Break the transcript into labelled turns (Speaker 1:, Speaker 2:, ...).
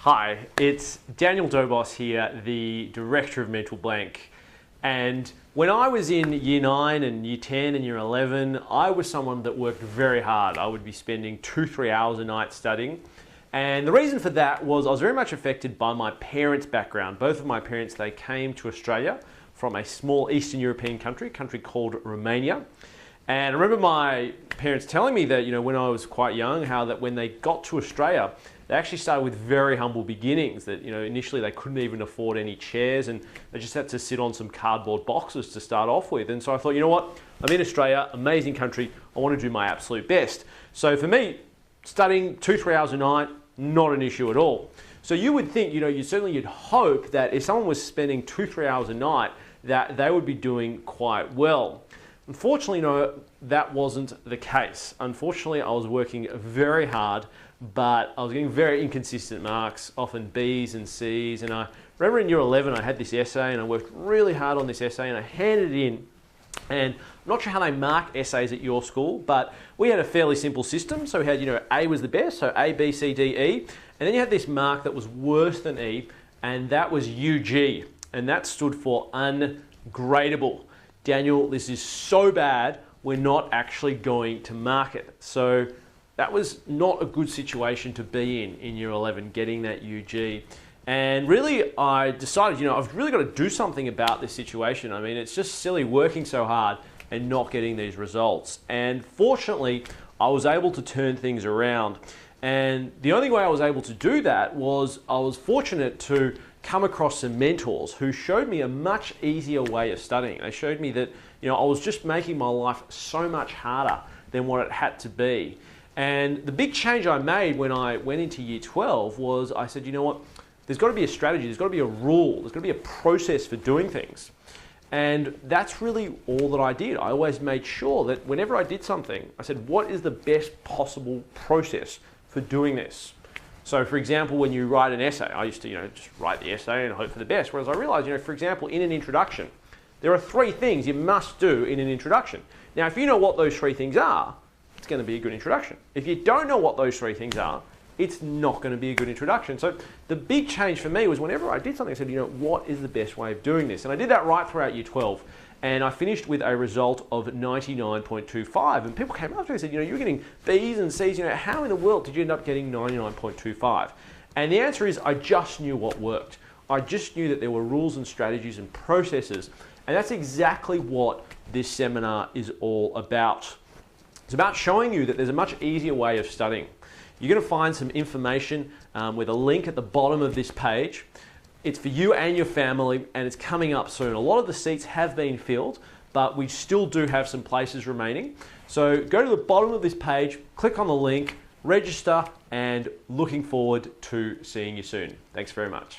Speaker 1: Hi, it's Daniel Dobos here, the Director of Mental Blank. And when I was in Year 9 and Year 10 and Year 11, I was someone that worked very hard. I would be spending 2-3 hours a night studying. And the reason for that was I was very much affected by my parents' background. Both of my parents, they came to Australia from a small Eastern European country, a country called Romania. And I remember my parents telling me that, when I was quite young, how that when they got to Australia, they actually started with very humble beginnings, that initially they couldn't even afford any chairs and they just had to sit on some cardboard boxes to start off with. And so I thought, you know what, I'm in Australia, amazing country, I want to do my absolute best. So for me, studying 2-3 hours a night, not an issue at all. So you would think, you'd hope that if someone was spending 2-3 hours a night, that they would be doing quite well. Unfortunately, no, that wasn't the case. Unfortunately, I was working very hard, but I was getting very inconsistent marks, often B's and C's. And I remember in Year 11, I had this essay and I worked really hard on this essay and I handed it in. And I'm not sure how they mark essays at your school, but we had a fairly simple system. So we had, A was the best, so A, B, C, D, E. And then you had this mark that was worse than E, and that was UG. And that stood for ungradable. Daniel, this is so bad, we're not actually going to mark it. So that was not a good situation to be in Year 11, getting that UG. And really, I decided, I've really got to do something about this situation. I mean, it's just silly working so hard and not getting these results. And fortunately, I was able to turn things around. And the only way I was able to do that was I was fortunate to come across some mentors who showed me a much easier way of studying. They showed me that, I was just making my life so much harder than what it had to be. And the big change I made when I went into Year 12 was I said, you know what, there's got to be a strategy, there's got to be a rule, there's got to be a process for doing things. And that's really all that I did. I always made sure that whenever I did something, I said, what is the best possible process for doing this? So for example, when you write an essay, I used to, just write the essay and hope for the best. Whereas I realized, for example, in an introduction, there are 3 things you must do in an introduction. Now, if you know what those 3 things are, it's going to be a good introduction. If you don't know what those 3 things are, it's not going to be a good introduction. So the big change for me was whenever I did something, I said, what is the best way of doing this? And I did that right throughout Year 12. And I finished with a result of 99.25. And people came up to me and said, you're getting B's and C's, how in the world did you end up getting 99.25? And the answer is I just knew what worked. I just knew that there were rules and strategies and processes. And that's exactly what this seminar is all about. It's about showing you that there's a much easier way of studying. You're going to find some information with a link at the bottom of this page. It's for you and your family, and it's coming up soon. A lot of the seats have been filled, but we still do have some places remaining. So go to the bottom of this page, click on the link, register, and looking forward to seeing you soon. Thanks very much.